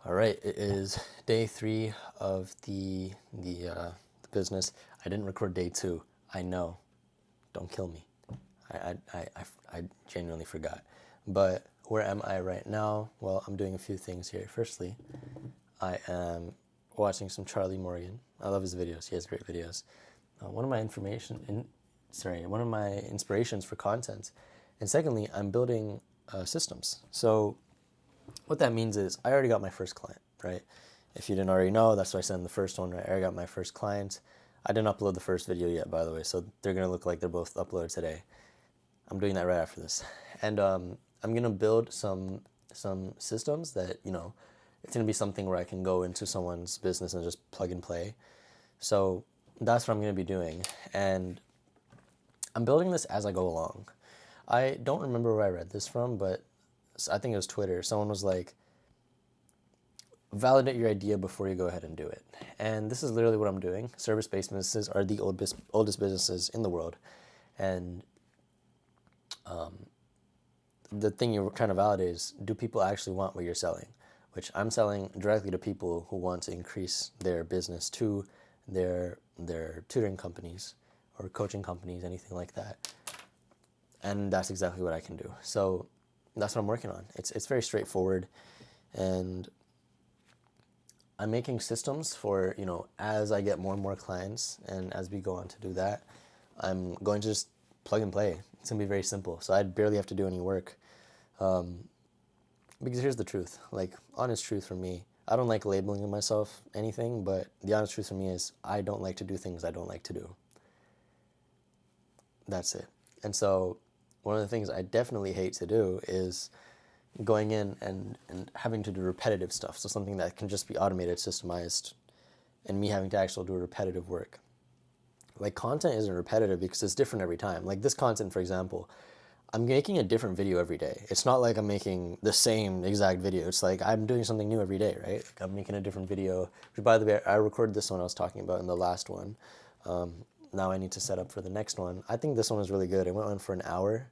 All right, it is day 3 of the business. I didn't record day 2. I know. Don't kill me. I genuinely forgot. But where am I right now? Well, I'm doing a few things here. Firstly, I am watching some Charlie Morgan. I love his videos. He has great videos. One of my one of my inspirations for content. And secondly, I'm building systems. So what that means is I already got my first client, right? If you didn't already know, that's why I sent the first one, right? I already got my first client. I didn't upload the first video yet, by the way, so they're gonna look like they're both uploaded today. I'm doing that right after this. And I'm gonna build some systems that, it's gonna be something where I can go into someone's business and just plug and play. So that's what I'm gonna be doing. And I'm building this as I go along. I don't remember where I read this from, but I think it was Twitter. Someone was like, validate your idea before you go ahead and do it. And this is literally what I'm doing. Service-based businesses are the oldest businesses in the world. And the thing you're trying to validate is, do people actually want what you're selling? Which I'm selling directly to people who want to increase their business to their tutoring companies or coaching companies, anything like that. And that's exactly what I can do. So that's what I'm working on. It's very straightforward, and I'm making systems for, as I get more and more clients and as we go on to do that, I'm going to just plug and play. It's gonna be very simple. So I'd barely have to do any work. Because here's the truth, like honest truth for me, I don't like labeling myself anything, but the honest truth for me is I don't like to do things I don't like to do. That's it. And so one of the things I definitely hate to do is going in and having to do repetitive stuff. So something that can just be automated, systemized, and me having to actually do repetitive work. Like content isn't repetitive because it's different every time. Like this content, for example, I'm making a different video every day. It's not like I'm making the same exact video. It's like I'm doing something new every day, right? Like I'm making a different video. Which, by the way, I recorded this one I was talking about in the last one. Now I need to set up for the next one. I think this one was really good. It went on for an hour.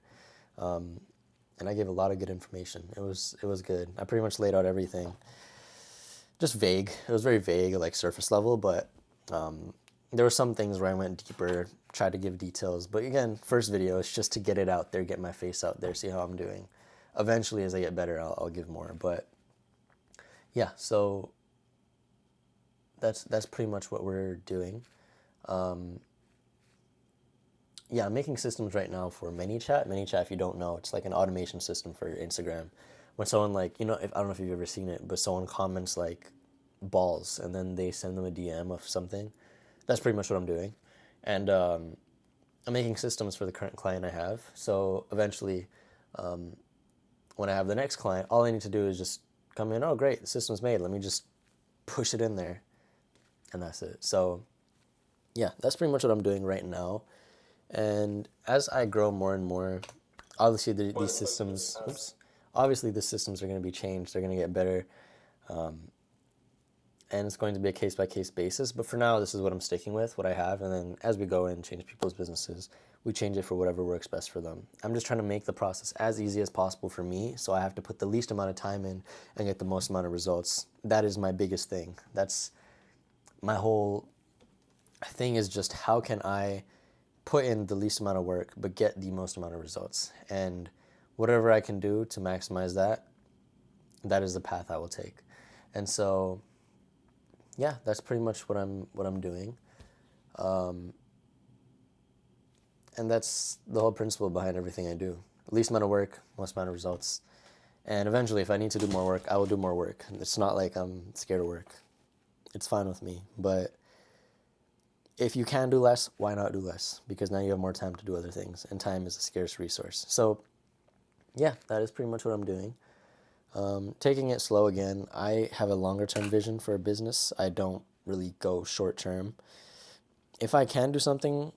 And I gave a lot of good information. It was good. I pretty much laid out everything. Just vague. It was very vague, like surface level, but there were some things where I went deeper, tried to give details. But again, first video is just to get it out there, get my face out there, see how I'm doing. Eventually, as I get better, I'll give more. But yeah, so that's pretty much what we're doing. Yeah, I'm making systems right now for ManyChat. ManyChat, if you don't know, it's like an automation system for your Instagram. When someone like, if I don't know if you've ever seen it, but someone comments like balls and then they send them a DM of something. That's pretty much what I'm doing. And I'm making systems for the current client I have. So eventually, when I have the next client, all I need to do is just come in, oh great, the system's made. Let me just push it in there. And that's it. So yeah, that's pretty much what I'm doing right now. And as I grow more and more, obviously these systems, obviously the systems are going to be changed. They're going to get better. And it's going to be a case-by-case basis. But for now, this is what I'm sticking with, what I have. And then as we go in and change people's businesses, we change it for whatever works best for them. I'm just trying to make the process as easy as possible for me, so I have to put the least amount of time in and get the most amount of results. That is my biggest thing. That's my whole thing, is just how can I put in the least amount of work but get the most amount of results, and whatever I can do to maximize that, that is the path I will take. And so yeah, that's pretty much what I'm doing, and that's the whole principle behind everything I do. Least amount of work, most amount of results. And eventually, if I need to do more work, I will do more work. It's not like I'm scared of work. It's fine with me. But if you can do less, why not do less? Because now you have more time to do other things, and time is a scarce resource. So yeah, that is pretty much what I'm doing. Taking it slow again. I have a longer term vision for a business. I don't really go short term. If I can do something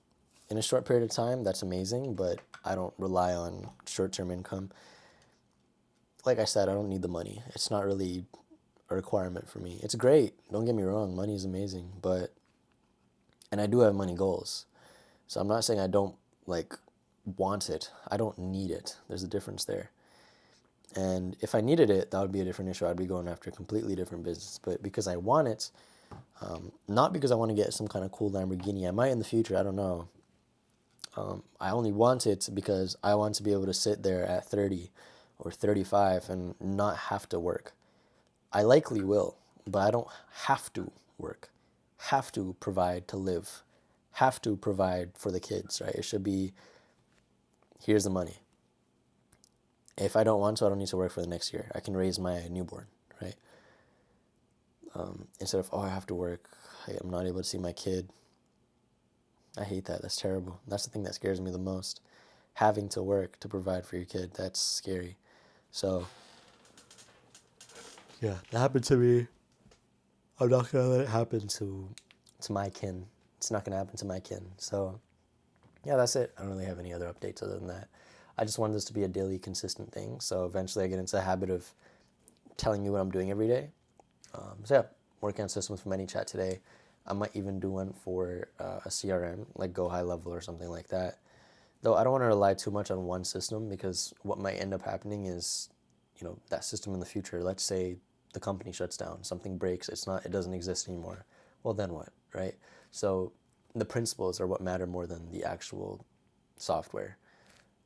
in a short period of time, that's amazing, but I don't rely on short term income. Like I said, I don't need the money. It's not really a requirement for me. It's great. Don't get me wrong. Money is amazing, and I do have money goals. So I'm not saying I don't want it. I don't need it. There's a difference there. And if I needed it, that would be a different issue. I'd be going after a completely different business. But because I want it, not because I want to get some kind of cool Lamborghini. I might in the future. I don't know. I only want it because I want to be able to sit there at 30 or 35 and not have to work. I likely will, but I don't have to work, have to provide to live, have to provide for the kids, right? It should be, here's the money. If I don't want to, I don't need to work for the next year. I can raise my newborn, right? Instead of, oh, I have to work. I'm not able to see my kid. I hate that. That's terrible. That's the thing that scares me the most. Having to work to provide for your kid, that's scary. So, yeah, that happened to me. I'm not going to let it happen to my kin. It's not going to happen to my kin. So, yeah, that's it. I don't really have any other updates other than that. I just wanted this to be a daily, consistent thing. So eventually I get into the habit of telling you what I'm doing every day. So yeah, working on systems for ManyChat today. I might even do one for a CRM, like Go High Level or something like that. Though I don't want to rely too much on one system, because what might end up happening is, that system in the future, let's say the company shuts down, something breaks, it doesn't exist anymore. Well, then what, right? So the principles are what matter more than the actual software.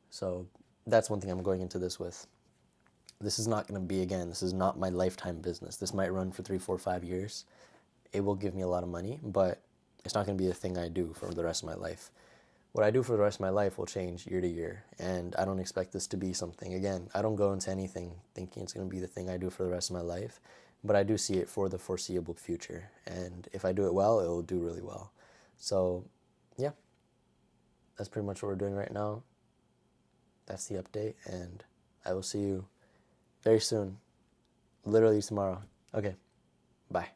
So that's one thing I'm going into this with. This is not going to be, again, this is not my lifetime business. This might run for 3, 4, 5 years. It will give me a lot of money, but it's not going to be a thing I do for the rest of my life. What I do for the rest of my life will change year to year, and I don't expect this to be something. Again, I don't go into anything thinking it's going to be the thing I do for the rest of my life, but I do see it for the foreseeable future, and if I do it well, it will do really well. So, yeah, that's pretty much what we're doing right now. That's the update, and I will see you very soon, literally tomorrow. Okay, bye.